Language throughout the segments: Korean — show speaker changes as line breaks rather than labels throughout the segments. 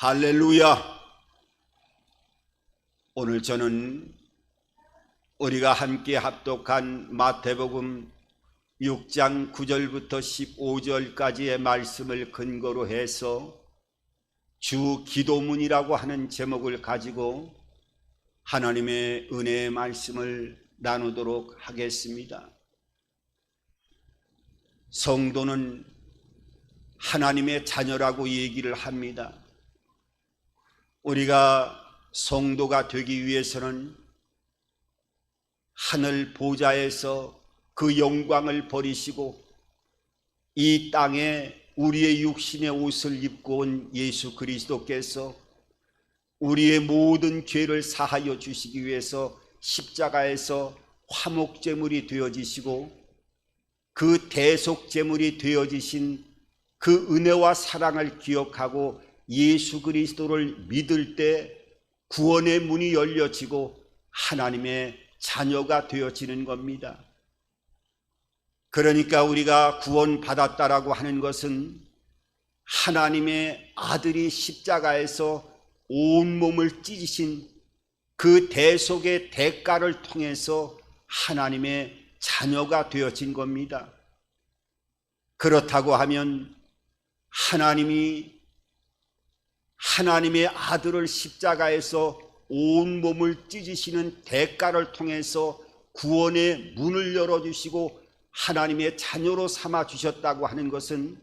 할렐루야! 오늘 저는 우리가 함께 합독한 마태복음 6장 9절부터 15절까지의 말씀을 근거로 해서 주 기도문이라고 하는 제목을 가지고 하나님의 은혜의 말씀을 나누도록 하겠습니다. 성도는 하나님의 자녀라고 얘기를 합니다. 우리가 성도가 되기 위해서는 하늘 보좌에서 그 영광을 버리시고 이 땅에 우리의 육신의 옷을 입고 온 예수 그리스도께서 우리의 모든 죄를 사하여 주시기 위해서 십자가에서 화목제물이 되어지시고 그 대속제물이 되어지신 그 은혜와 사랑을 기억하고 예수 그리스도를 믿을 때 구원의 문이 열려지고 하나님의 자녀가 되어지는 겁니다. 그러니까 우리가 구원받았다라고 하는 것은 하나님의 아들이 십자가에서 온몸을 찢으신 그 대속의 대가를 통해서 하나님의 자녀가 되어진 겁니다. 그렇다고 하면 하나님의 아들을 십자가에서 온몸을 찢으시는 대가를 통해서 구원의 문을 열어주시고 하나님의 자녀로 삼아주셨다고 하는 것은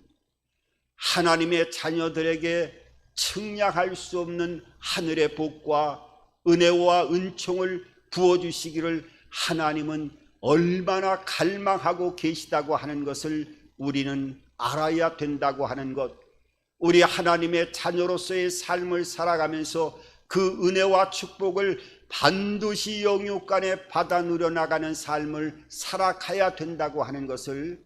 하나님의 자녀들에게 측량할 수 없는 하늘의 복과 은혜와 은총을 부어주시기를 하나님은 얼마나 갈망하고 계시다고 하는 것을 우리는 알아야 된다고 하는 것, 우리 하나님의 자녀로서의 삶을 살아가면서 그 은혜와 축복을 반드시 영육간에 받아 누려나가는 삶을 살아가야 된다고 하는 것을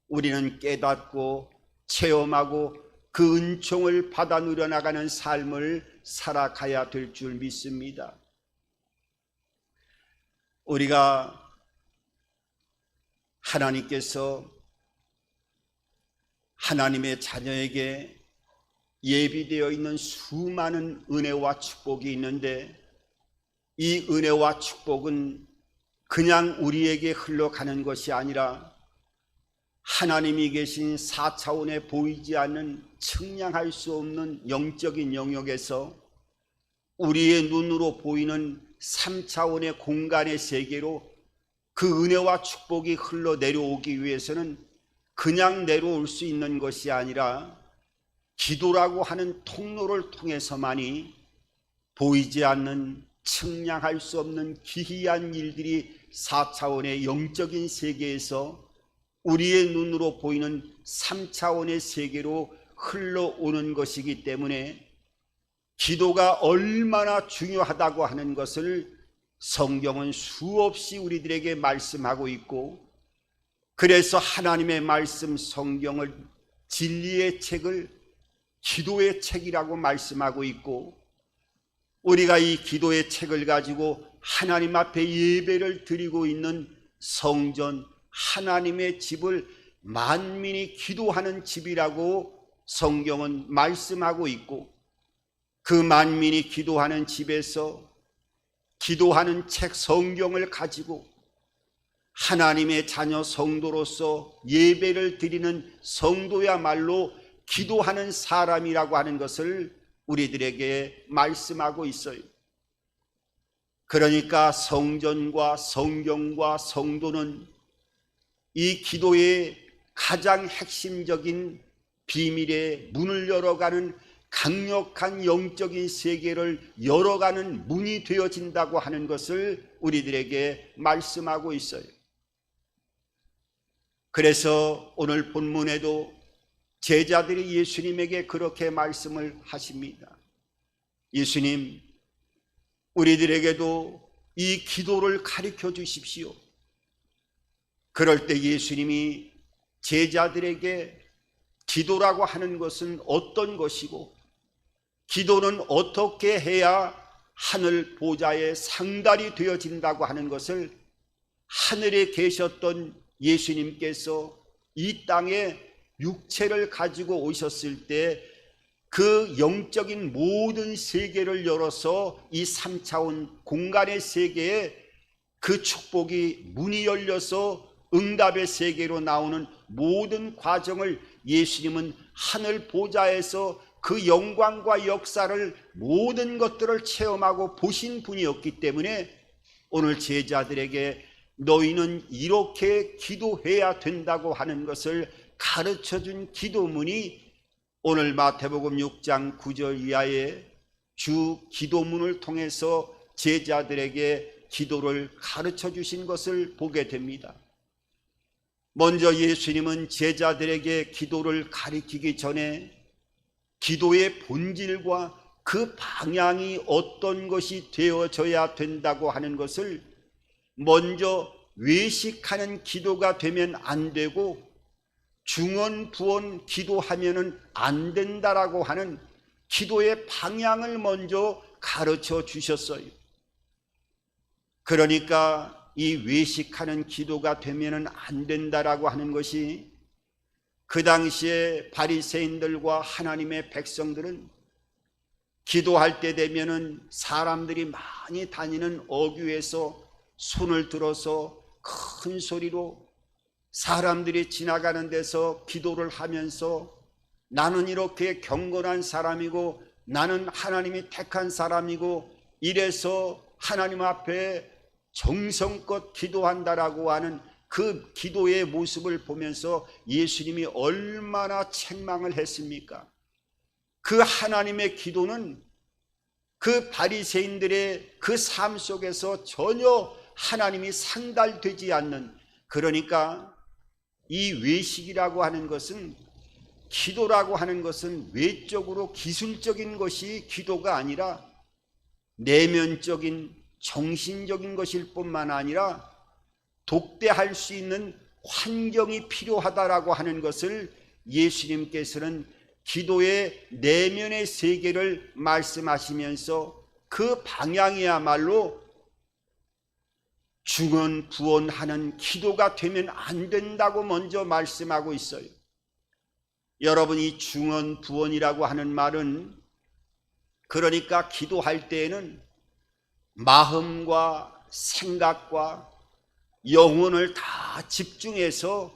우리는 깨닫고 체험하고 그 은총을 받아 누려나가는 삶을 살아가야 될 줄 믿습니다. 우리가 하나님께서 하나님의 자녀에게 예비되어 있는 수많은 은혜와 축복이 있는데 이 은혜와 축복은 그냥 우리에게 흘러가는 것이 아니라 하나님이 계신 4차원에 보이지 않는 측량할 수 없는 영적인 영역에서 우리의 눈으로 보이는 3차원의 공간의 세계로 그 은혜와 축복이 흘러내려오기 위해서는 그냥 내려올 수 있는 것이 아니라 기도라고 하는 통로를 통해서만이 보이지 않는 측량할 수 없는 기이한 일들이 4차원의 영적인 세계에서 우리의 눈으로 보이는 3차원의 세계로 흘러오는 것이기 때문에 기도가 얼마나 중요하다고 하는 것을 성경은 수없이 우리들에게 말씀하고 있고, 그래서 하나님의 말씀 성경을 진리의 책을 기도의 책이라고 말씀하고 있고, 우리가 이 기도의 책을 가지고 하나님 앞에 예배를 드리고 있는 성전 하나님의 집을 만민이 기도하는 집이라고 성경은 말씀하고 있고, 그 만민이 기도하는 집에서 기도하는 책 성경을 가지고 하나님의 자녀 성도로서 예배를 드리는 성도야말로 기도하는 사람이라고 하는 것을 우리들에게 말씀하고 있어요. 그러니까 성전과 성경과 성도는 이 기도의 가장 핵심적인 비밀의 문을 열어가는 강력한 영적인 세계를 열어가는 문이 되어진다고 하는 것을 우리들에게 말씀하고 있어요. 그래서 오늘 본문에도 제자들이 예수님에게 그렇게 말씀을 하십니다. 예수님, 우리들에게도 이 기도를 가르쳐 주십시오. 그럴 때 예수님이 제자들에게 기도라고 하는 것은 어떤 것이고 기도는 어떻게 해야 하늘 보좌에 상달이 되어진다고 하는 것을 하늘에 계셨던 예수님께서 이 땅에 육체를 가지고 오셨을 때 그 영적인 모든 세계를 열어서 이 3차원 공간의 세계에 그 축복이 문이 열려서 응답의 세계로 나오는 모든 과정을 예수님은 하늘 보좌에서 그 영광과 역사를 모든 것들을 체험하고 보신 분이었기 때문에 오늘 제자들에게 너희는 이렇게 기도해야 된다고 하는 것을 가르쳐준 기도문이 오늘 마태복음 6장 9절 이하의 주 기도문을 통해서 제자들에게 기도를 가르쳐 주신 것을 보게 됩니다. 먼저 예수님은 제자들에게 기도를 가르치기 전에 기도의 본질과 그 방향이 어떤 것이 되어져야 된다고 하는 것을 먼저 외식하는 기도가 되면 안 되고 중언부언 기도하면은 안 된다라고 하는 기도의 방향을 먼저 가르쳐 주셨어요. 그러니까 이 외식하는 기도가 되면은 안 된다라고 하는 것이 그 당시에 바리새인들과 하나님의 백성들은 기도할 때 되면은 사람들이 많이 다니는 어귀에서 손을 들어서 큰 소리로 사람들이 지나가는 데서 기도를 하면서 나는 이렇게 경건한 사람이고 나는 하나님이 택한 사람이고 이래서 하나님 앞에 정성껏 기도한다라고 하는 그 기도의 모습을 보면서 예수님이 얼마나 책망을 했습니까? 그 하나님의 기도는 그 바리새인들의 그 삶 속에서 전혀 하나님이 상달되지 않는, 그러니까 이 외식이라고 하는 것은, 기도라고 하는 것은 외적으로 기술적인 것이 기도가 아니라 내면적인 정신적인 것일 뿐만 아니라 독대할 수 있는 환경이 필요하다라고 하는 것을 예수님께서는 기도의 내면의 세계를 말씀하시면서 그 방향이야말로 중언부언하는 기도가 되면 안 된다고 먼저 말씀하고 있어요. 여러분, 이 중언부언이라고 하는 말은 그러니까 기도할 때에는 마음과 생각과 영혼을 다 집중해서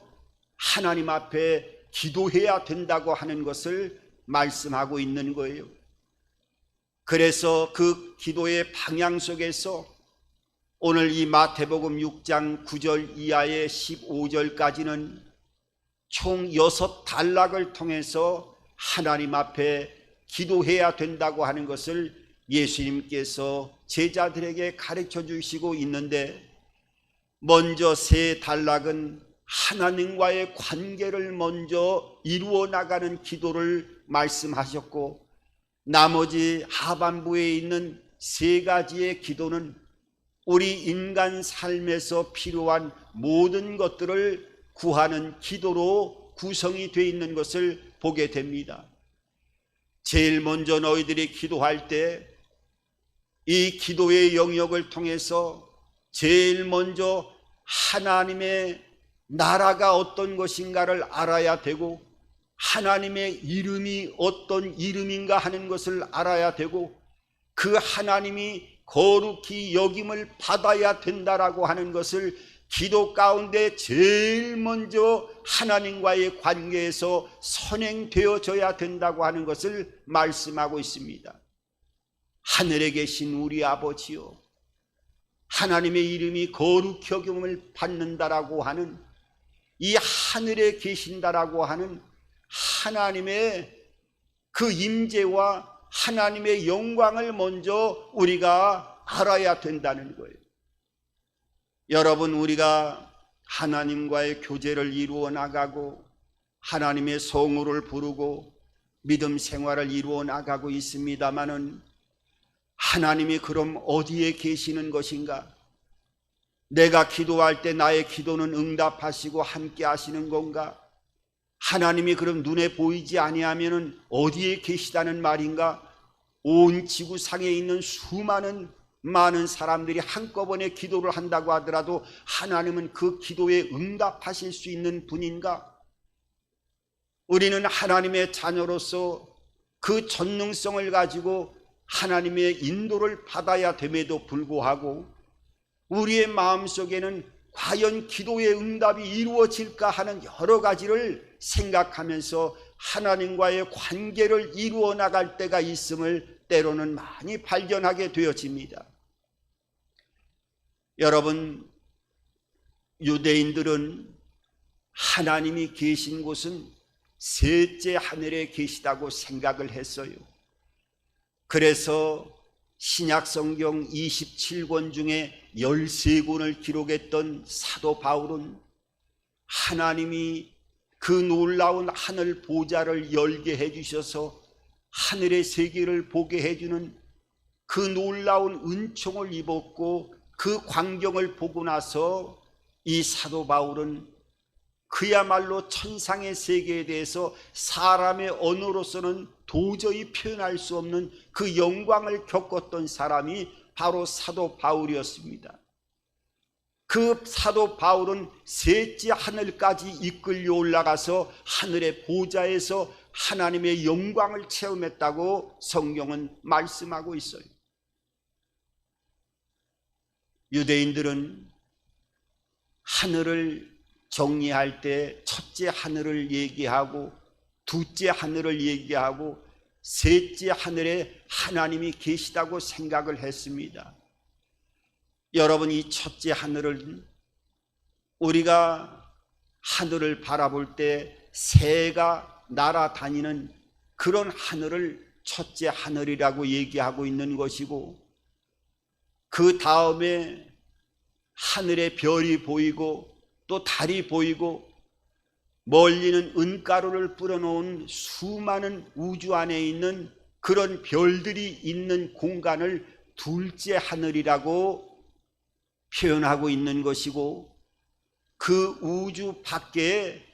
하나님 앞에 기도해야 된다고 하는 것을 말씀하고 있는 거예요. 그래서 그 기도의 방향 속에서 오늘 이 마태복음 6장 9절 이하의 15절까지는 총 6단락을 통해서 하나님 앞에 기도해야 된다고 하는 것을 예수님께서 제자들에게 가르쳐 주시고 있는데, 먼저 3단락은 하나님과의 관계를 먼저 이루어 나가는 기도를 말씀하셨고, 나머지 하반부에 있는 3가지의 기도는 우리 인간 삶에서 필요한 모든 것들을 구하는 기도로 구성이 되어 있는 것을 보게 됩니다. 제일 먼저 너희들이 기도할 때 이 기도의 영역을 통해서 제일 먼저 하나님의 나라가 어떤 것인가를 알아야 되고, 하나님의 이름이 어떤 이름인가 하는 것을 알아야 되고, 그 하나님이 거룩히 여김을 받아야 된다라고 하는 것을 기도 가운데 제일 먼저 하나님과의 관계에서 선행되어져야 된다고 하는 것을 말씀하고 있습니다. 하늘에 계신 우리 아버지요, 하나님의 이름이 거룩히 여김을 받는다라고 하는 이 하늘에 계신다라고 하는 하나님의 그 임재와 하나님의 영광을 먼저 우리가 알아야 된다는 거예요. 여러분, 우리가 하나님과의 교제를 이루어 나가고 하나님의 성호를 부르고 믿음 생활을 이루어 나가고 있습니다마는 하나님이 그럼 어디에 계시는 것인가? 내가 기도할 때 나의 기도는 응답하시고 함께 하시는 건가? 하나님이 그럼 눈에 보이지 아니하면은 어디에 계시다는 말인가? 온 지구상에 있는 많은 사람들이 한꺼번에 기도를 한다고 하더라도 하나님은 그 기도에 응답하실 수 있는 분인가? 우리는 하나님의 자녀로서 그 전능성을 가지고 하나님의 인도를 받아야 됨에도 불구하고 우리의 마음속에는 과연 기도의 응답이 이루어질까 하는 여러 가지를 생각하면서 하나님과의 관계를 이루어 나갈 때가 있음을 때로는 많이 발견하게 되어집니다. 여러분, 유대인들은 하나님이 계신 곳은 셋째 하늘에 계시다고 생각을 했어요. 그래서 신약 성경 27권 중에 13권을 기록했던 사도 바울은 하나님이 그 놀라운 하늘 보좌를 열게 해주셔서 하늘의 세계를 보게 해주는 그 놀라운 은총을 입었고 그 광경을 보고 나서 이 사도 바울은 그야말로 천상의 세계에 대해서 사람의 언어로서는 도저히 표현할 수 없는 그 영광을 겪었던 사람이 바로 사도 바울이었습니다. 그 사도 바울은 셋째 하늘까지 이끌려 올라가서 하늘의 보좌에서 하나님의 영광을 체험했다고 성경은 말씀하고 있어요. 유대인들은 하늘을 정리할 때 첫째 하늘을 얘기하고 둘째 하늘을 얘기하고 셋째 하늘에 하나님이 계시다고 생각을 했습니다. 여러분, 이 첫째 하늘은 우리가 하늘을 바라볼 때 새가 날아다니는 그런 하늘을 첫째 하늘이라고 얘기하고 있는 것이고, 그 다음에 하늘에 별이 보이고 또 달이 보이고 멀리는 은가루를 뿌려놓은 수많은 우주 안에 있는 그런 별들이 있는 공간을 둘째 하늘이라고 표현하고 있는 것이고, 그 우주 밖에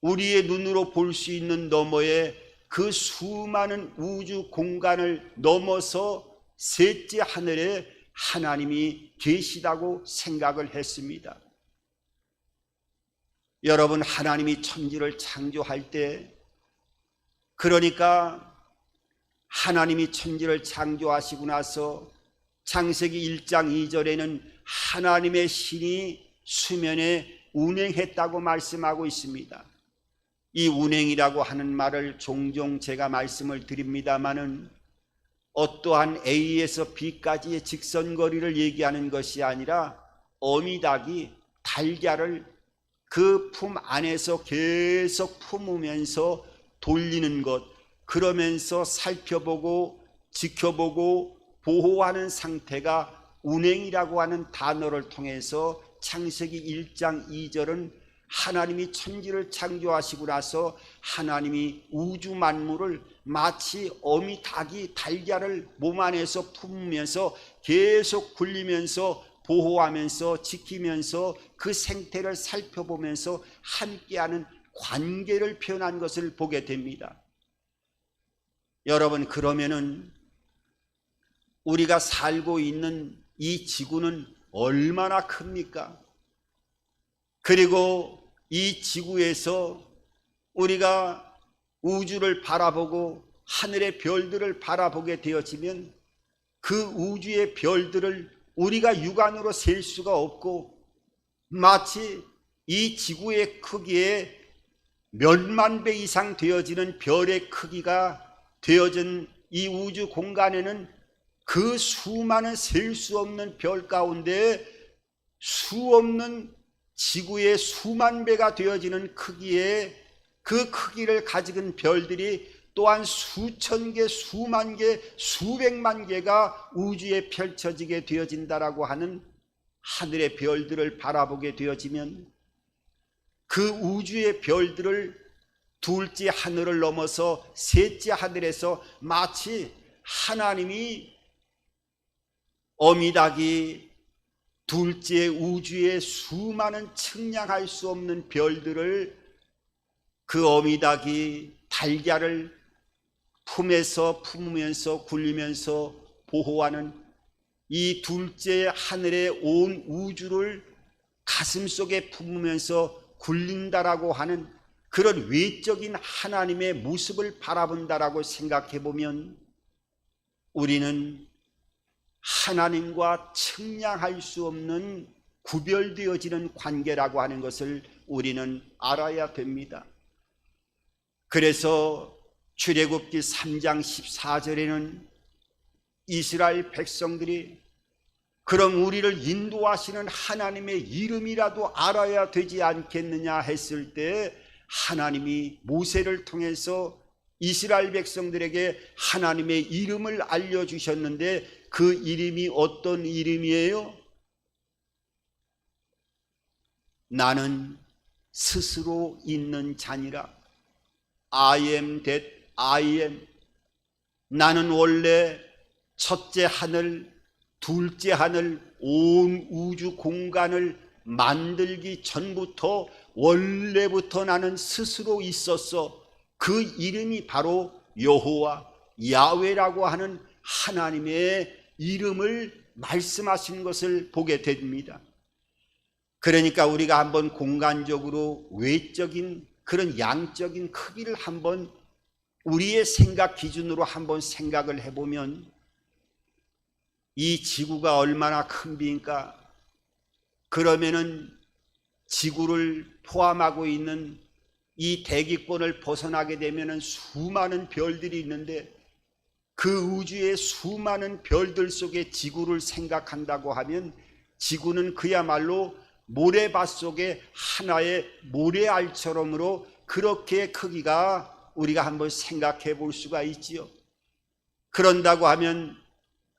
우리의 눈으로 볼 수 있는 너머에 그 수많은 우주 공간을 넘어서 셋째 하늘에 하나님이 계시다고 생각을 했습니다. 여러분, 하나님이 천지를 창조할 때, 그러니까 하나님이 천지를 창조하시고 나서 창세기 1장 2절에는 하나님의 신이 수면에 운행했다고 말씀하고 있습니다. 이 운행이라고 하는 말을 종종 제가 말씀을 드립니다마는 어떠한 A에서 B까지의 직선거리를 얘기하는 것이 아니라 어미닭이 달걀을 그 품 안에서 계속 품으면서 돌리는 것, 그러면서 살펴보고 지켜보고 보호하는 상태가 운행이라고 하는 단어를 통해서 창세기 1장 2절은 하나님이 천지를 창조하시고 나서 하나님이 우주 만물을 마치 어미 닭이 달걀을 몸 안에서 품으면서 계속 굴리면서 보호하면서 지키면서 그 생태를 살펴보면서 함께하는 관계를 표현한 것을 보게 됩니다. 여러분, 그러면은 우리가 살고 있는 이 지구는 얼마나 큽니까? 그리고 이 지구에서 우리가 우주를 바라보고 하늘의 별들을 바라보게 되어지면 그 우주의 별들을 우리가 육안으로 셀 수가 없고, 마치 이 지구의 크기에 몇만 배 이상 되어지는 별의 크기가 되어진 이 우주 공간에는 그 수많은 셀 수 없는 별 가운데 수없는 지구의 수만 배가 되어지는 크기의 그 크기를 가진 별들이 또한 수천 개, 수만 개, 수백만 개가 우주에 펼쳐지게 되어진다라고 하는 하늘의 별들을 바라보게 되어지면 그 우주의 별들을 둘째 하늘을 넘어서 셋째 하늘에서 마치 하나님이 어미닭이 둘째 우주의 수많은 측량할 수 없는 별들을 그 어미닭이 달걀을 품에서 품으면서 굴리면서 보호하는 이 둘째 하늘의 온 우주를 가슴속에 품으면서 굴린다라고 하는 그런 외적인 하나님의 모습을 바라본다라고 생각해 보면 우리는 하나님과 측량할 수 없는 구별되어지는 관계라고 하는 것을 우리는 알아야 됩니다. 그래서 출애굽기 3장 14절에는 이스라엘 백성들이 그럼 우리를 인도하시는 하나님의 이름이라도 알아야 되지 않겠느냐 했을 때 하나님이 모세를 통해서 이스라엘 백성들에게 하나님의 이름을 알려주셨는데 그 이름이 어떤 이름이에요? 나는 스스로 있는 자니라. I am that I am. 나는 원래 첫째 하늘, 둘째 하늘, 온 우주 공간을 만들기 전부터 원래부터 나는 스스로 있었어. 그 이름이 바로 여호와 야훼라고 하는 하나님의 이름을 말씀하신 것을 보게 됩니다. 그러니까 우리가 한번 공간적으로 외적인 그런 양적인 크기를 한번 우리의 생각 기준으로 한번 생각을 해보면 이 지구가 얼마나 큰 비인가? 그러면은 지구를 포함하고 있는 이 대기권을 벗어나게 되면은 수많은 별들이 있는데 그 우주의 수많은 별들 속에 지구를 생각한다고 하면 지구는 그야말로 모래밭 속에 하나의 모래알처럼으로 그렇게 크기가 우리가 한번 생각해 볼 수가 있지요. 그런다고 하면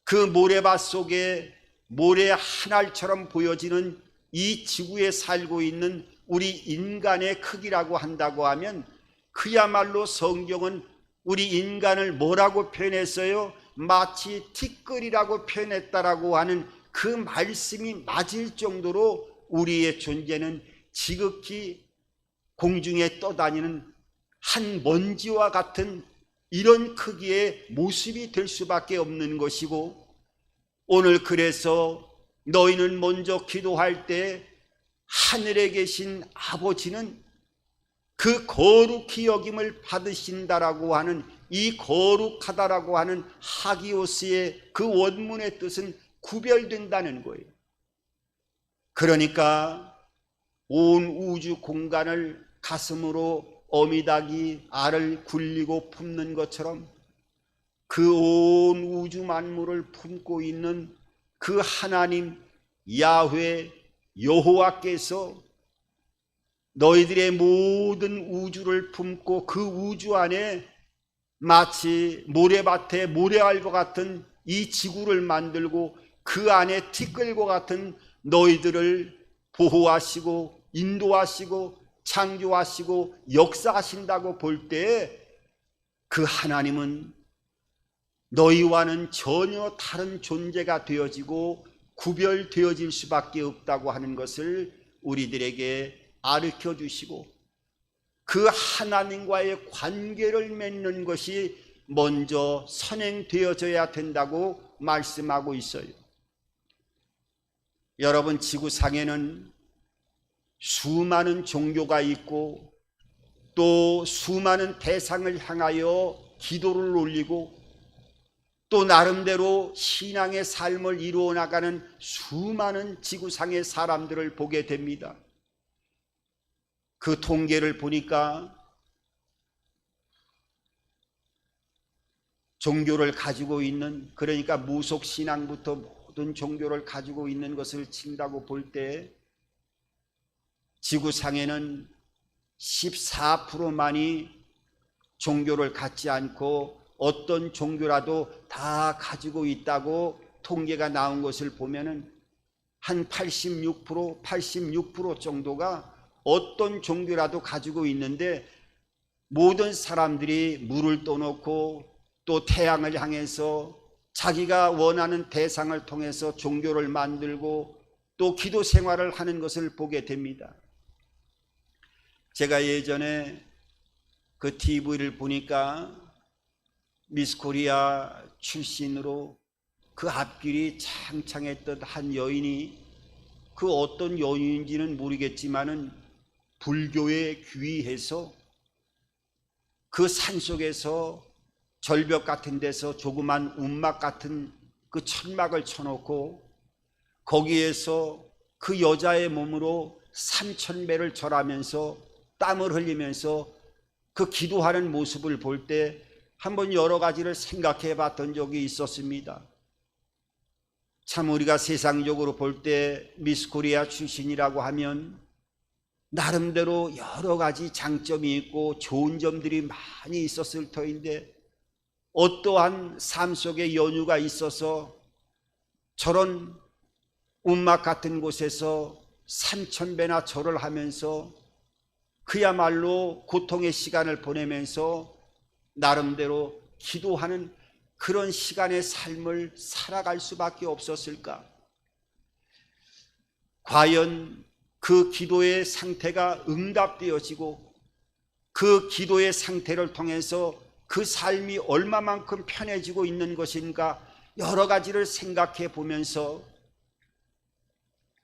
그 모래밭 속에 모래 한 알처럼 보여지는 이 지구에 살고 있는 우리 인간의 크기라고 한다고 하면 그야말로 성경은 우리 인간을 뭐라고 표현했어요? 마치 티끌이라고 표현했다라고 하는 그 말씀이 맞을 정도로 우리의 존재는 지극히 공중에 떠다니는 한 먼지와 같은 이런 크기의 모습이 될 수밖에 없는 것이고, 오늘 그래서 너희는 먼저 기도할 때 하늘에 계신 아버지는 그 거룩히 여김을 받으신다라고 하는 이 거룩하다라고 하는 하기오스의 그 원문의 뜻은 구별된다는 거예요. 그러니까 온 우주 공간을 가슴으로 어미닭이 알을 굴리고 품는 것처럼 그 온 우주 만물을 품고 있는 그 하나님 야훼 여호와께서 너희들의 모든 우주를 품고 그 우주 안에 마치 모래밭에 모래알과 같은 이 지구를 만들고 그 안에 티끌과 같은 너희들을 보호하시고 인도하시고 창조하시고 역사하신다고 볼 때 그 하나님은 너희와는 전혀 다른 존재가 되어지고 구별되어질 수밖에 없다고 하는 것을 우리들에게 가르쳐 주시고 그 하나님과의 관계를 맺는 것이 먼저 선행되어져야 된다고 말씀하고 있어요. 여러분, 지구상에는 수많은 종교가 있고 또 수많은 대상을 향하여 기도를 올리고 또 나름대로 신앙의 삶을 이루어 나가는 수많은 지구상의 사람들을 보게 됩니다. 그 통계를 보니까 종교를 가지고 있는, 그러니까 무속신앙부터 모든 종교를 가지고 있는 것을 친다고 볼 때 지구상에는 14%만이 종교를 갖지 않고 어떤 종교라도 다 가지고 있다고 통계가 나온 것을 보면은 한 86% 정도가 어떤 종교라도 가지고 있는데, 모든 사람들이 물을 떠놓고 또 태양을 향해서 자기가 원하는 대상을 통해서 종교를 만들고 또 기도 생활을 하는 것을 보게 됩니다. 제가 예전에 그 TV를 보니까 미스코리아 출신으로 그 앞길이 창창했던 한 여인이, 그 어떤 여인인지는 모르겠지만은 불교에 귀의해서 그 산속에서 절벽 같은 데서 조그만 움막 같은 그 천막을 쳐놓고 거기에서 그 여자의 몸으로 3,000배를 절하면서 땀을 흘리면서 그 기도하는 모습을 볼 때 한번 여러 가지를 생각해 봤던 적이 있었습니다. 참 우리가 세상적으로 볼 때 미스 코리아 출신이라고 하면 나름대로 여러 가지 장점이 있고 좋은 점들이 많이 있었을 터인데 어떠한 삶 속에 연유가 있어서 저런 움막 같은 곳에서 3,000배나 절을 하면서 그야말로 고통의 시간을 보내면서 나름대로 기도하는 그런 시간의 삶을 살아갈 수밖에 없었을까? 과연 그 기도의 상태가 응답되어지고 그 기도의 상태를 통해서 그 삶이 얼마만큼 편해지고 있는 것인가 여러 가지를 생각해 보면서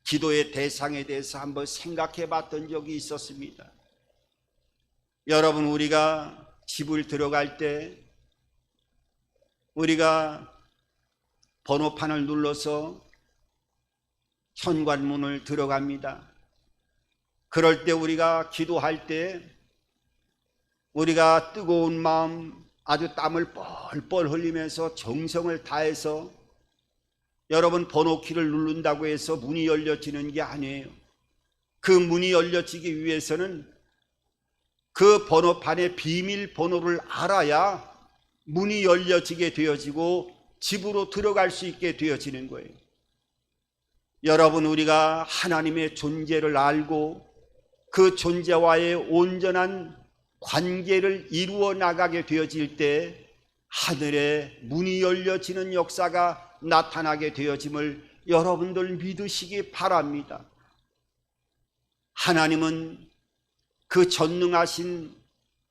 기도의 대상에 대해서 한번 생각해 봤던 적이 있었습니다. 여러분, 우리가 집을 들어갈 때 우리가 번호판을 눌러서 현관문을 들어갑니다. 그럴 때 우리가 기도할 때 우리가 뜨거운 마음 아주 땀을 뻘뻘 흘리면서 정성을 다해서 여러분 번호키를 누른다고 해서 문이 열려지는 게 아니에요. 그 문이 열려지기 위해서는 그 번호판의 비밀번호를 알아야 문이 열려지게 되어지고 집으로 들어갈 수 있게 되어지는 거예요. 여러분, 우리가 하나님의 존재를 알고 그 존재와의 온전한 관계를 이루어 나가게 되어질 때 하늘에 문이 열려지는 역사가 나타나게 되어짐을 여러분들 믿으시기 바랍니다. 하나님은 그 전능하신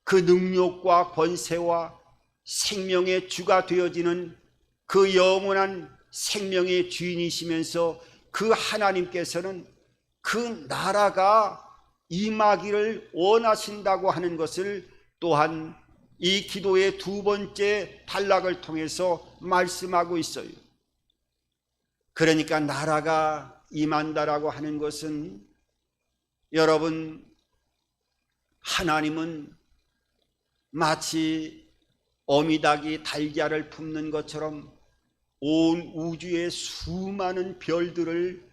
그 능력과 권세와 생명의 주가 되어지는 그 영원한 생명의 주인이시면서 그 하나님께서는 그 나라가 임하기를 원하신다고 하는 것을 또한 이 기도의 두 번째 단락을 통해서 말씀하고 있어요. 그러니까 나라가 임한다라고 하는 것은 여러분, 하나님은 마치 어미닭이 달걀을 품는 것처럼 온 우주의 수많은 별들을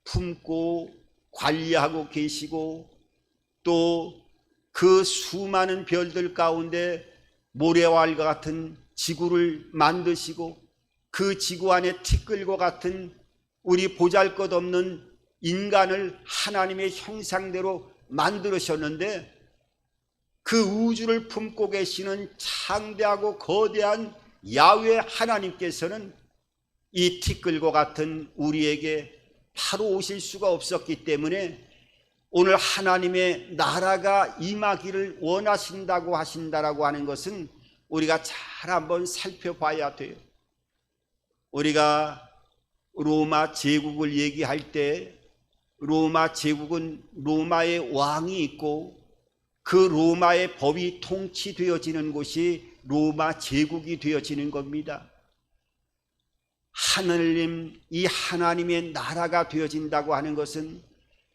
품고 관리하고 계시고 또 그 수많은 별들 가운데 모래알과 같은 지구를 만드시고 그 지구 안에 티끌과 같은 우리 보잘것없는 인간을 하나님의 형상대로 만들으셨는데 그 우주를 품고 계시는 창대하고 거대한 야훼 하나님께서는 이 티끌과 같은 우리에게 바로 오실 수가 없었기 때문에 오늘 하나님의 나라가 임하기를 원하신다고 하신다라고 하는 것은 우리가 잘 한번 살펴봐야 돼요. 우리가 로마 제국을 얘기할 때 로마 제국은 로마의 왕이 있고 그 로마의 법이 통치되어지는 곳이 로마 제국이 되어지는 겁니다. 하늘님, 이 하나님의 나라가 되어진다고 하는 것은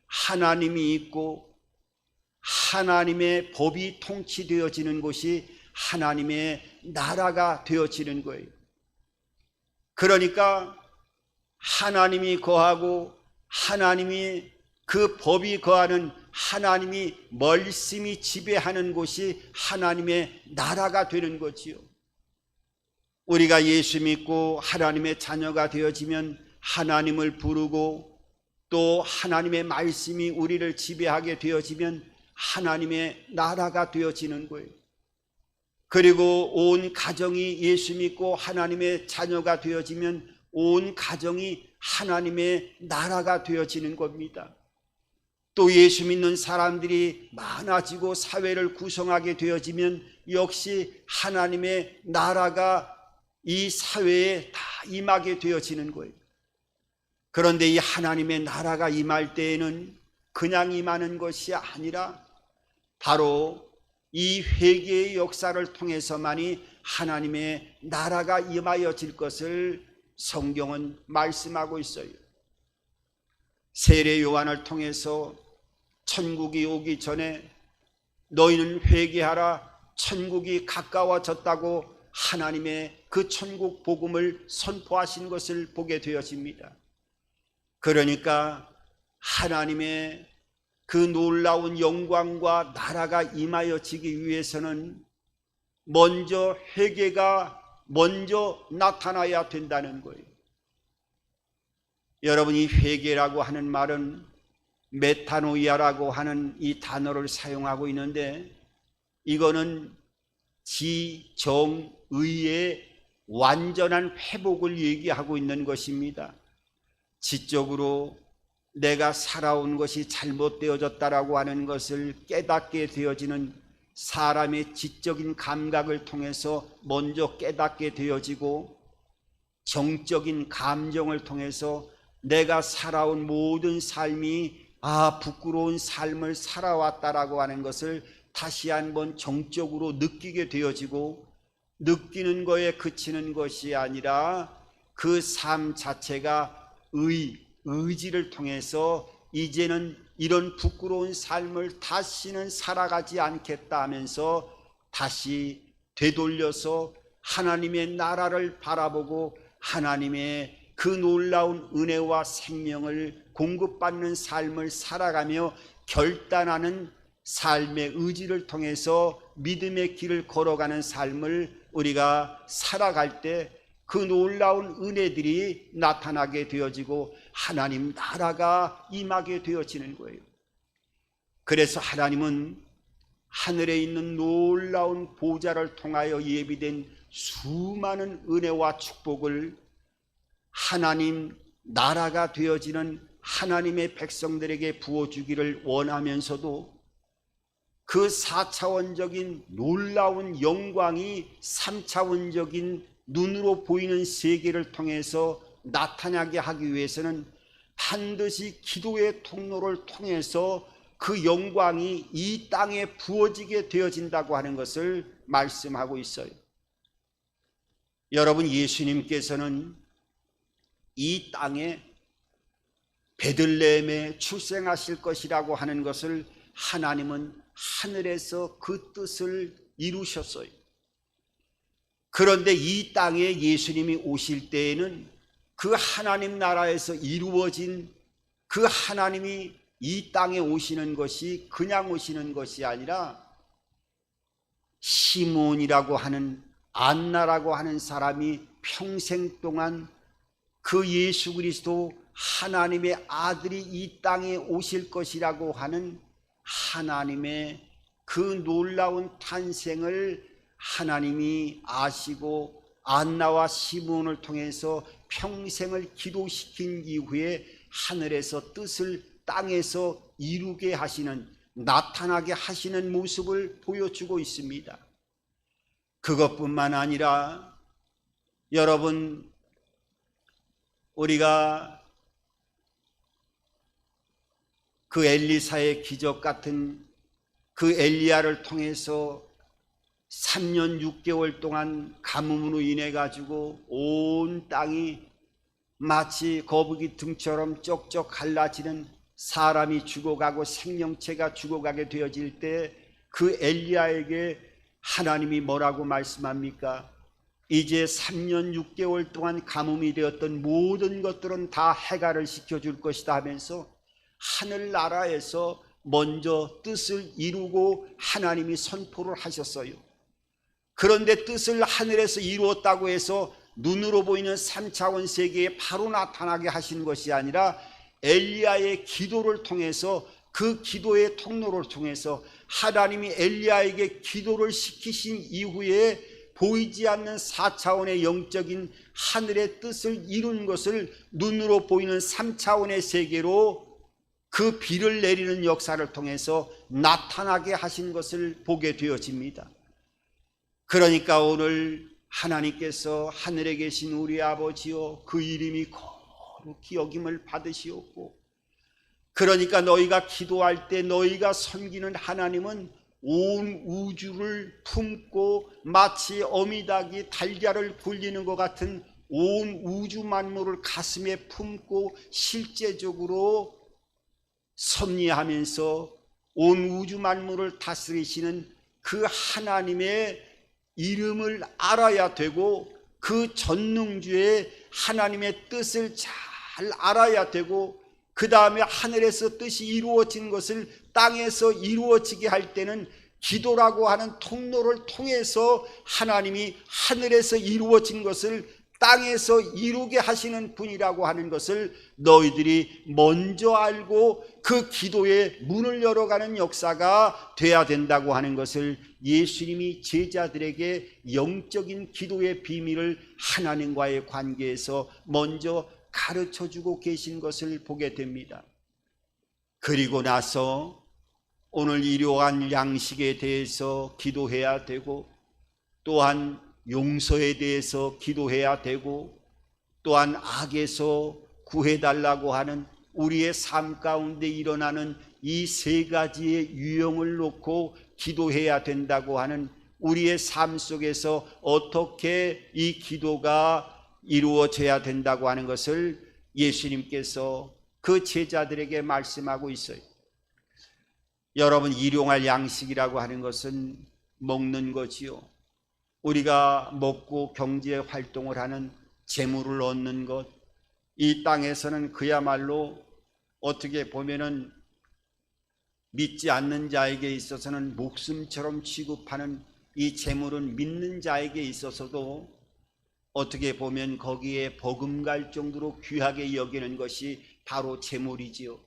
하나님이 있고 하나님의 법이 통치되어지는 곳이 하나님의 나라가 되어지는 거예요. 그러니까 하나님이 거하고 하나님이 그 법이 거하는 하나님이 말씀이 지배하는 곳이 하나님의 나라가 되는 거지요. 우리가 예수 믿고 하나님의 자녀가 되어지면 하나님을 부르고 또 하나님의 말씀이 우리를 지배하게 되어지면 하나님의 나라가 되어지는 거예요. 그리고 온 가정이 예수 믿고 하나님의 자녀가 되어지면 온 가정이 하나님의 나라가 되어지는 겁니다. 또 예수 믿는 사람들이 많아지고 사회를 구성하게 되어지면 역시 하나님의 나라가 이 사회에 다 임하게 되어지는 거예요. 그런데 이 하나님의 나라가 임할 때에는 그냥 임하는 것이 아니라 바로 이 회개의 역사를 통해서만이 하나님의 나라가 임하여질 것을 성경은 말씀하고 있어요. 세례 요한을 통해서 천국이 오기 전에 너희는 회개하라, 천국이 가까워졌다고 하나님의 그 천국 복음을 선포하신 것을 보게 되어집니다. 그러니까 하나님의 그 놀라운 영광과 나라가 임하여지기 위해서는 먼저 회개가 먼저 나타나야 된다는 거예요. 여러분, 이 회개라고 하는 말은 메타노이아라고 하는 이 단어를 사용하고 있는데, 이거는 지정의의 완전한 회복을 얘기하고 있는 것입니다. 지적으로 내가 살아온 것이 잘못되어졌다라고 하는 것을 깨닫게 되어지는 사람의 지적인 감각을 통해서 먼저 깨닫게 되어지고, 정적인 감정을 통해서 내가 살아온 모든 삶이 부끄러운 삶을 살아왔다라고 하는 것을 다시 한번 정적으로 느끼게 되어지고, 느끼는 거에 그치는 것이 아니라 그 삶 자체가 의지를 통해서 이제는 이런 부끄러운 삶을 다시는 살아가지 않겠다 하면서 다시 되돌려서 하나님의 나라를 바라보고 하나님의 그 놀라운 은혜와 생명을 공급받는 삶을 살아가며 결단하는 삶의 의지를 통해서 믿음의 길을 걸어가는 삶을 우리가 살아갈 때 그 놀라운 은혜들이 나타나게 되어지고 하나님 나라가 임하게 되어지는 거예요. 그래서 하나님은 하늘에 있는 놀라운 보좌를 통하여 예비된 수많은 은혜와 축복을 하나님 나라가 되어지는 하나님의 백성들에게 부어주기를 원하면서도 그 4차원적인 놀라운 영광이 3차원적인 눈으로 보이는 세계를 통해서 나타나게 하기 위해서는 반드시 기도의 통로를 통해서 그 영광이 이 땅에 부어지게 되어진다고 하는 것을 말씀하고 있어요. 여러분, 예수님께서는 이 땅에 베들레헴에 출생하실 것이라고 하는 것을 하나님은 하늘에서 그 뜻을 이루셨어요. 그런데 이 땅에 예수님이 오실 때에는 그 하나님 나라에서 이루어진 그 하나님이 이 땅에 오시는 것이 그냥 오시는 것이 아니라 시몬이라고 하는 안나라고 하는 사람이 평생 동안 그 예수 그리스도 하나님의 아들이 이 땅에 오실 것이라고 하는 하나님의 그 놀라운 탄생을 하나님이 아시고 안나와 시몬을 통해서 평생을 기도시킨 이후에 하늘에서 뜻을 땅에서 이루게 하시는, 나타나게 하시는 모습을 보여주고 있습니다. 그것뿐만 아니라 여러분, 우리가 그 엘리사의 기적 같은 그 엘리야를 통해서 3년 6개월 동안 가뭄으로 인해 가지고 온 땅이 마치 거북이 등처럼 쩍쩍 갈라지는, 사람이 죽어가고 생명체가 죽어가게 되어질 때 그 엘리야에게 하나님이 뭐라고 말씀합니까? 이제 3년 6개월 동안 가뭄이 되었던 모든 것들은 다 해갈을 시켜줄 것이다 하면서 하늘나라에서 먼저 뜻을 이루고 하나님이 선포를 하셨어요. 그런데 뜻을 하늘에서 이루었다고 해서 눈으로 보이는 3차원 세계에 바로 나타나게 하신 것이 아니라 엘리야의 기도를 통해서, 그 기도의 통로를 통해서 하나님이 엘리야에게 기도를 시키신 이후에 보이지 않는 4차원의 영적인 하늘의 뜻을 이룬 것을 눈으로 보이는 3차원의 세계로 그 비를 내리는 역사를 통해서 나타나게 하신 것을 보게 되어집니다. 그러니까 오늘 하나님께서 하늘에 계신 우리 아버지여, 그 이름이 거룩히 여김을 받으시옵고, 그러니까 너희가 기도할 때 너희가 섬기는 하나님은 온 우주를 품고 마치 어미닭이 달걀을 굴리는 것 같은 온 우주 만물을 가슴에 품고 실제적으로 섭리하면서 온 우주 만물을 다스리시는 그 하나님의 이름을 알아야 되고, 그 전능주의 하나님의 뜻을 잘 알아야 되고, 그 다음에 하늘에서 뜻이 이루어진 것을 땅에서 이루어지게 할 때는 기도라고 하는 통로를 통해서 하나님이 하늘에서 이루어진 것을 땅에서 이루게 하시는 분이라고 하는 것을 너희들이 먼저 알고 그 기도의 문을 열어가는 역사가 돼야 된다고 하는 것을 예수님이 제자들에게 영적인 기도의 비밀을 하나님과의 관계에서 먼저 가르쳐주고 계신 것을 보게 됩니다. 그리고 나서 오늘 일용할 양식에 대해서 기도해야 되고, 또한 용서에 대해서 기도해야 되고, 또한 악에서 구해달라고 하는 우리의 삶 가운데 일어나는 이 세 가지의 유형을 놓고 기도해야 된다고 하는, 우리의 삶 속에서 어떻게 이 기도가 이루어져야 된다고 하는 것을 예수님께서 그 제자들에게 말씀하고 있어요. 여러분, 일용할 양식이라고 하는 것은 먹는 거지요. 우리가 먹고 경제 활동을 하는 재물을 얻는 것, 이 땅에서는 그야말로 어떻게 보면은 믿지 않는 자에게 있어서는 목숨처럼 취급하는 이 재물은 믿는 자에게 있어서도 어떻게 보면 거기에 버금갈 정도로 귀하게 여기는 것이 바로 재물이지요.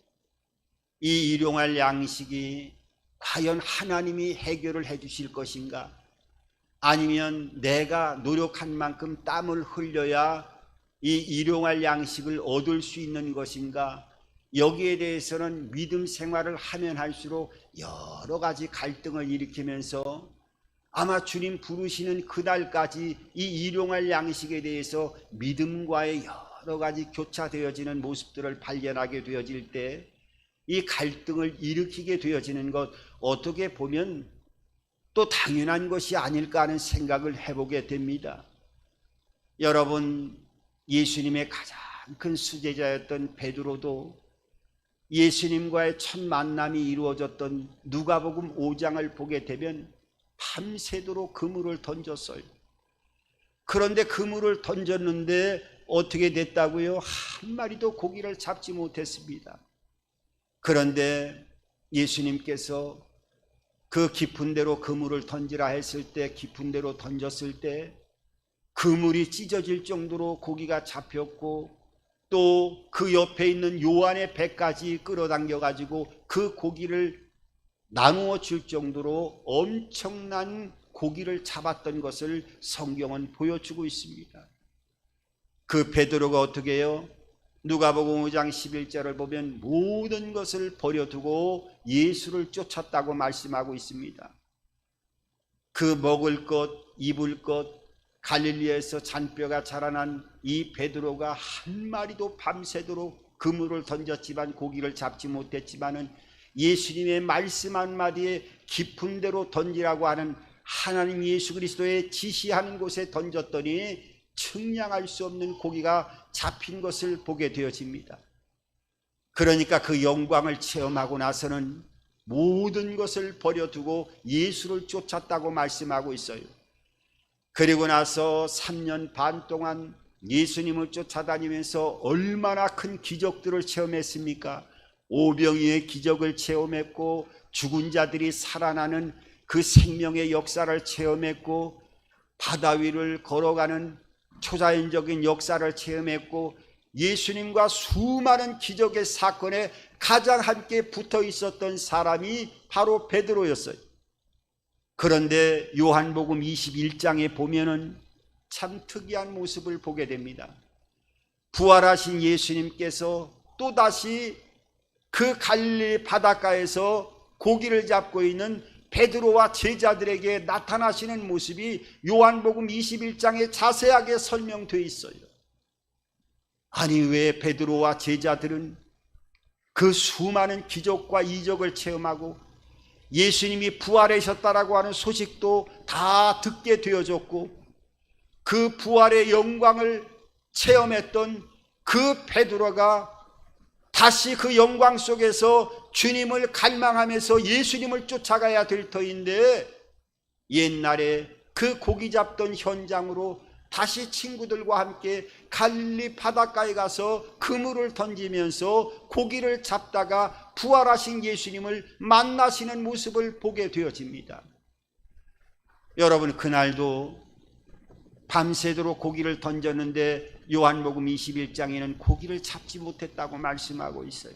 이 일용할 양식이 과연 하나님이 해결을 해 주실 것인가? 아니면 내가 노력한 만큼 땀을 흘려야 이 일용할 양식을 얻을 수 있는 것인가? 여기에 대해서는 믿음 생활을 하면 할수록 여러 가지 갈등을 일으키면서 아마 주님 부르시는 그날까지 이 일용할 양식에 대해서 믿음과의 여러 가지 교차되어지는 모습들을 발견하게 되어질 때 이 갈등을 일으키게 되어지는 것, 어떻게 보면 또 당연한 것이 아닐까 하는 생각을 해보게 됩니다. 여러분, 예수님의 가장 큰 수제자였던 베드로도 예수님과의 첫 만남이 이루어졌던 누가복음 5장을 보게 되면 밤새도록 그물을 던졌어요. 그런데 그물을 던졌는데 어떻게 됐다고요? 한 마리도 고기를 잡지 못했습니다. 그런데 예수님께서 그 깊은 데로 그물을 던지라 했을 때, 깊은 데로 던졌을 때 그물이 찢어질 정도로 고기가 잡혔고, 또 그 옆에 있는 요한의 배까지 끌어당겨 가지고 그 고기를 나누어 줄 정도로 엄청난 고기를 잡았던 것을 성경은 보여주고 있습니다. 그 베드로가 어떻게 해요? 누가복음 5장 11절을 보면 모든 것을 버려두고 예수를 쫓았다고 말씀하고 있습니다. 그 먹을 것, 입을 것, 갈릴리에서 잔뼈가 자라난 이 베드로가 한 마리도 밤새도록 그물을 던졌지만 고기를 잡지 못했지만은 예수님의 말씀 한마디에 깊은 데로 던지라고 하는 하나님 예수 그리스도의 지시하는 곳에 던졌더니 측량할 수 없는 고기가 잡힌 것을 보게 되어집니다. 그러니까 그 영광을 체험하고 나서는 모든 것을 버려두고 예수를 쫓았다고 말씀하고 있어요. 그리고 나서 3년 반 동안 예수님을 쫓아다니면서 얼마나 큰 기적들을 체험했습니까? 오병이의 기적을 체험했고, 죽은 자들이 살아나는 그 생명의 역사를 체험했고, 바다 위를 걸어가는 초자연적인 역사를 체험했고, 예수님과 수많은 기적의 사건에 가장 함께 붙어 있었던 사람이 바로 베드로였어요. 그런데 요한복음 21장에 보면은 참 특이한 모습을 보게 됩니다. 부활하신 예수님께서 또다시 그 갈릴리 바닷가에서 고기를 잡고 있는 베드로와 제자들에게 나타나시는 모습이 요한복음 21장에 자세하게 설명되어 있어요. 아니, 왜 베드로와 제자들은 그 수많은 기적과 이적을 체험하고 예수님이 부활하셨다라고 하는 소식도 다 듣게 되어졌고, 그 부활의 영광을 체험했던 그 베드로가 다시 그 영광 속에서 주님을 갈망하면서 예수님을 쫓아가야 될 터인데, 옛날에 그 고기 잡던 현장으로 다시 친구들과 함께 갈릴리 바닷가에 가서 그물을 던지면서 고기를 잡다가 부활하신 예수님을 만나시는 모습을 보게 되어집니다. 여러분, 그날도 밤새도록 고기를 던졌는데 요한복음 21장에는 고기를 잡지 못했다고 말씀하고 있어요.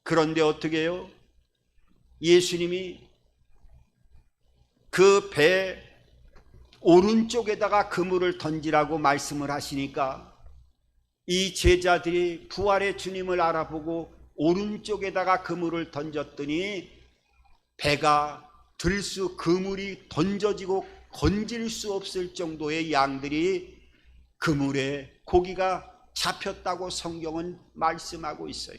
그런데 어떻게 해요? 예수님이 그 배 오른쪽에다가 그물을 던지라고 말씀을 하시니까 이 제자들이 부활의 주님을 알아보고 오른쪽에다가 그물을 던졌더니 배가 그물이 던져지고 건질 수 없을 정도의 양들이 그물에 고기가 잡혔다고 성경은 말씀하고 있어요.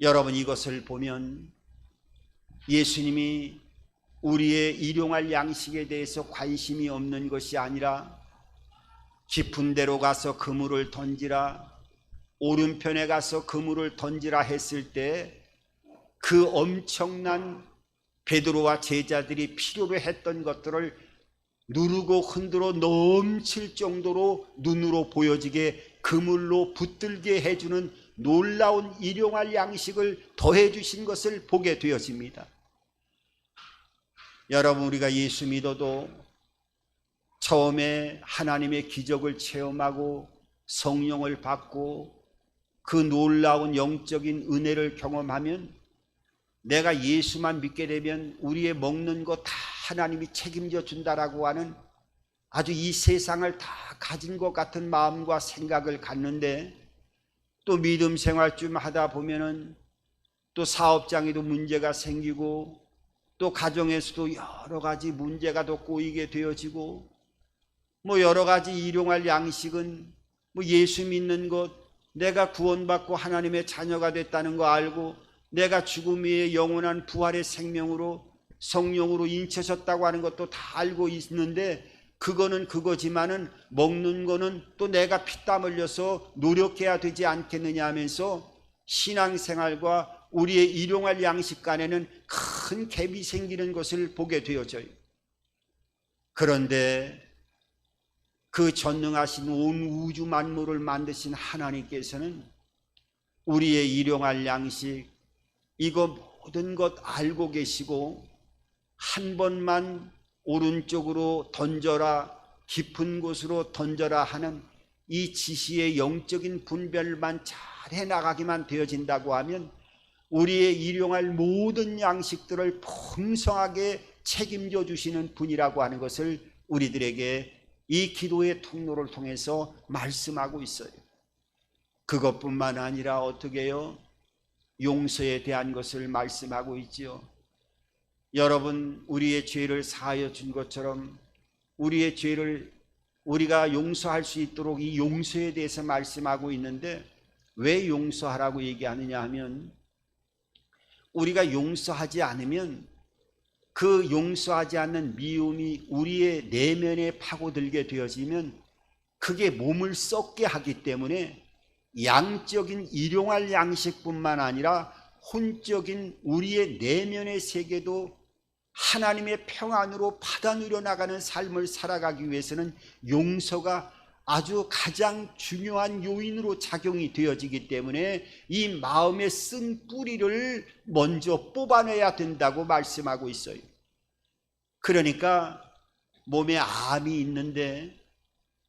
여러분, 이것을 보면 예수님이 우리의 일용할 양식에 대해서 관심이 없는 것이 아니라 깊은 데로 가서 그물을 던지라, 오른편에 가서 그물을 던지라 했을 때 그 엄청난 베드로와 제자들이 필요로 했던 것들을 누르고 흔들어 넘칠 정도로 눈으로 보여지게 그물로 붙들게 해주는 놀라운 일용할 양식을 더해 주신 것을 보게 되어집니다. 여러분, 우리가 예수 믿어도 처음에 하나님의 기적을 체험하고 성령을 받고 그 놀라운 영적인 은혜를 경험하면 내가 예수만 믿게 되면 우리의 먹는 거 다 하나님이 책임져 준다라고 하는 아주 이 세상을 다 가진 것 같은 마음과 생각을 갖는데, 또 믿음 생활 좀 하다 보면은 또 사업장에도 문제가 생기고 또 가정에서도 여러 가지 문제가 더 꼬이게 되어지고, 뭐 여러 가지 일용할 양식은 뭐 예수 믿는 것, 내가 구원받고 하나님의 자녀가 됐다는 거 알고 내가 죽음 위에 영원한 부활의 생명으로 성령으로 인쳐졌다고 하는 것도 다 알고 있는데, 그거는 그거지만은 먹는 거는 또 내가 피땀 흘려서 노력해야 되지 않겠느냐 하면서 신앙생활과 우리의 일용할 양식 간에는 큰 갭이 생기는 것을 보게 되어져요. 그런데 그 전능하신 온 우주 만물을 만드신 하나님께서는 우리의 일용할 양식, 이거 모든 것 알고 계시고 한 번만 오른쪽으로 던져라, 깊은 곳으로 던져라 하는 이 지시의 영적인 분별만 잘 해나가기만 되어진다고 하면 우리의 일용할 모든 양식들을 풍성하게 책임져 주시는 분이라고 하는 것을 우리들에게 이 기도의 통로를 통해서 말씀하고 있어요. 그것뿐만 아니라 어떻게 해요? 용서에 대한 것을 말씀하고 있지요. 여러분, 우리의 죄를 사하여 준 것처럼 우리의 죄를 우리가 용서할 수 있도록 이 용서에 대해서 말씀하고 있는데, 왜 용서하라고 얘기하느냐 하면 우리가 용서하지 않으면 그 용서하지 않는 미움이 우리의 내면에 파고들게 되어지면 그게 몸을 썩게 하기 때문에 양적인 일용할 양식뿐만 아니라 혼적인 우리의 내면의 세계도 하나님의 평안으로 받아 누려 나가는 삶을 살아가기 위해서는 용서가 아주 가장 중요한 요인으로 작용이 되어지기 때문에 이 마음에 쓴 뿌리를 먼저 뽑아내야 된다고 말씀하고 있어요. 그러니까 몸에 암이 있는데,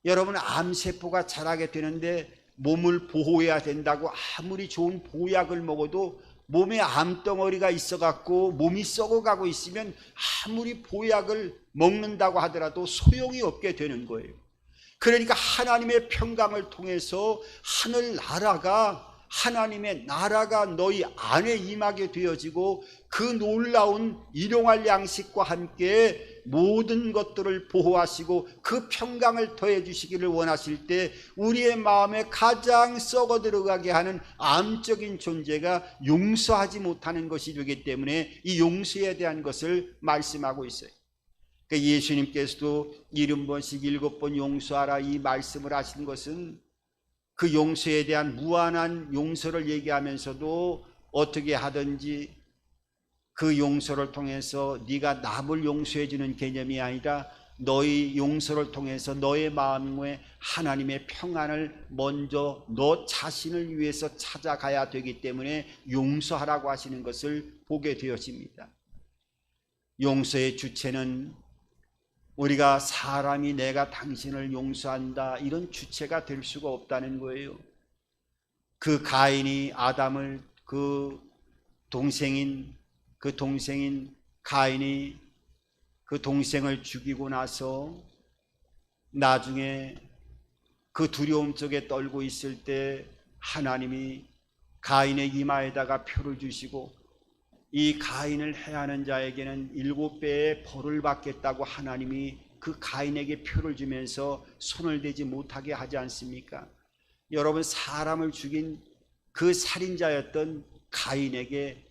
여러분, 암세포가 자라게 되는데 몸을 보호해야 된다고 아무리 좋은 보약을 먹어도 몸에 암덩어리가 있어갖고 몸이 썩어가고 있으면 아무리 보약을 먹는다고 하더라도 소용이 없게 되는 거예요. 그러니까 하나님의 평강을 통해서 하나님의 나라가 너희 안에 임하게 되어지고 그 놀라운 일용할 양식과 함께 모든 것들을 보호하시고 그 평강을 더해 주시기를 원하실 때 우리의 마음에 가장 썩어 들어가게 하는 암적인 존재가 용서하지 못하는 것이 되기 때문에 이 용서에 대한 것을 말씀하고 있어요. 그러니까 예수님께서도 70번씩 7번 용서하라 이 말씀을 하신 것은 그 용서에 대한 무한한 용서를 얘기하면서도 어떻게 하든지 그 용서를 통해서 네가 남을 용서해 주는 개념이 아니라 너의 용서를 통해서 너의 마음에 하나님의 평안을 먼저 너 자신을 위해서 찾아가야 되기 때문에 용서하라고 하시는 것을 보게 되어집니다. 용서의 주체는 우리가 사람이 내가 당신을 용서한다 이런 주체가 될 수가 없다는 거예요. 그 가인이 아담을 그 동생인 가인이 그 동생을 죽이고 나서 나중에 그 두려움 속에 떨고 있을 때 하나님이 가인의 이마에다가 표를 주시고 이 가인을 해하는 자에게는 7배의 벌을 받겠다고 하나님이 그 가인에게 표를 주면서 손을 대지 못하게 하지 않습니까? 여러분, 사람을 죽인 그 살인자였던 가인에게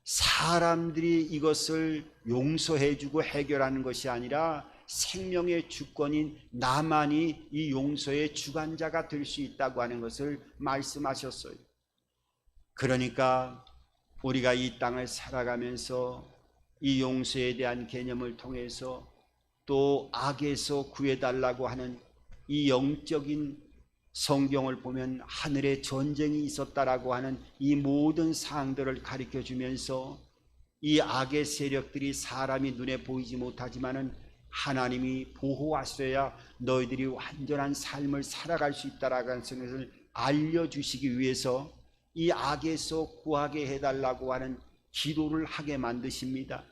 사람들이 이것을 용서해 주고 해결하는 것이 아니라 생명의 주권인 나만이 이 용서의 주관자가 될 수 있다고 하는 것을 말씀하셨어요. 그러니까 우리가 이 땅을 살아가면서 이 용서에 대한 개념을 통해서 또 악에서 구해달라고 하는 이 영적인 성경을 보면 하늘에 전쟁이 있었다라고 하는 이 모든 사항들을 가르쳐 주면서 이 악의 세력들이 사람이 눈에 보이지 못하지만은 하나님이 보호하셔야 너희들이 완전한 삶을 살아갈 수 있다라는 것을 알려주시기 위해서 이 악에서 구하게 해달라고 하는 기도를 하게 만드십니다.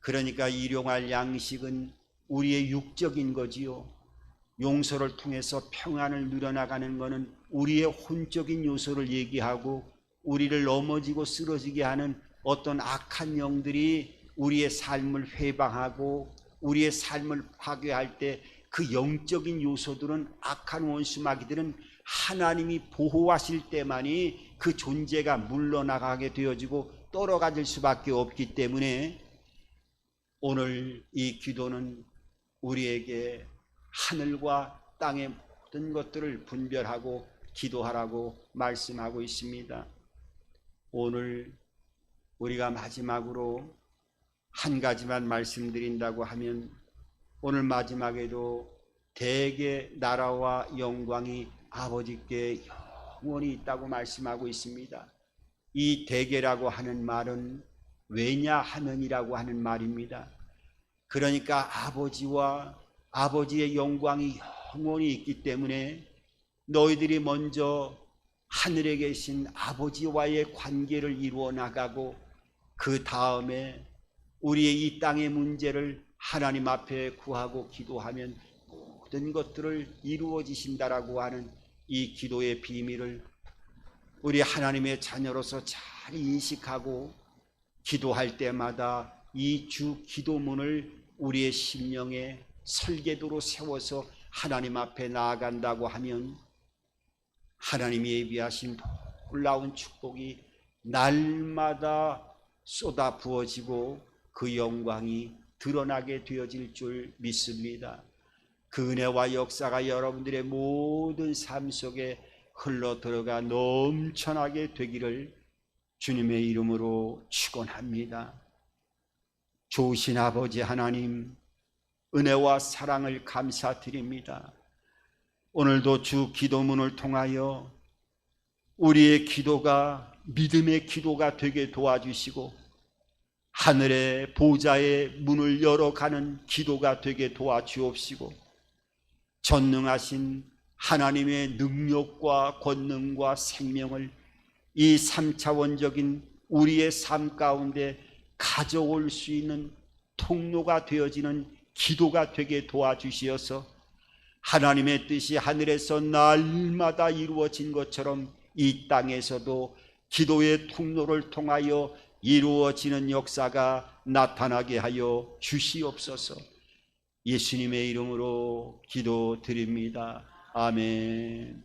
그러니까 일용할 양식은 우리의 육적인 거지요. 용서를 통해서 평안을 누려나가는 것은 우리의 혼적인 요소를 얘기하고 우리를 넘어지고 쓰러지게 하는 어떤 악한 영들이 우리의 삶을 회방하고 우리의 삶을 파괴할 때 그 영적인 요소들은 악한 원수마귀들은 하나님이 보호하실 때만이 그 존재가 물러나가게 되어지고 떨어가질 수밖에 없기 때문에 오늘 이 기도는 우리에게 하늘과 땅의 모든 것들을 분별하고 기도하라고 말씀하고 있습니다. 오늘 우리가 마지막으로 한 가지만 말씀드린다고 하면 오늘 마지막에도 대개 나라와 영광이 아버지께 영원히 있다고 말씀하고 있습니다. 이 대개라고 하는 말은 왜냐하면이라고 하는 말입니다. 그러니까 아버지와 아버지의 영광이 영원히 있기 때문에 너희들이 먼저 하늘에 계신 아버지와의 관계를 이루어 나가고 그 다음에 우리의 이 땅의 문제를 하나님 앞에 구하고 기도하면 모든 것들을 이루어지신다라고 하는 이 기도의 비밀을 우리 하나님의 자녀로서 잘 인식하고 기도할 때마다 이 주 기도문을 우리의 심령에 설계도로 세워서 하나님 앞에 나아간다고 하면 하나님이 예비하신 놀라운 축복이 날마다 쏟아 부어지고 그 영광이 드러나게 되어질 줄 믿습니다. 그 은혜와 역사가 여러분들의 모든 삶 속에 흘러 들어가 넘쳐나게 되기를 주님의 이름으로 축원합니다. 좋으신 아버지 하나님, 은혜와 사랑을 감사드립니다. 오늘도 주 기도문을 통하여 우리의 기도가 믿음의 기도가 되게 도와주시고 하늘의 보좌의 문을 열어가는 기도가 되게 도와주옵시고 전능하신 하나님의 능력과 권능과 생명을 이 3차원적인 우리의 삶 가운데 가져올 수 있는 통로가 되어지는 기도가 되게 도와주시어서 하나님의 뜻이 하늘에서 날마다 이루어진 것처럼 이 땅에서도 기도의 통로를 통하여 이루어지는 역사가 나타나게 하여 주시옵소서. 예수님의 이름으로 기도드립니다. 아멘.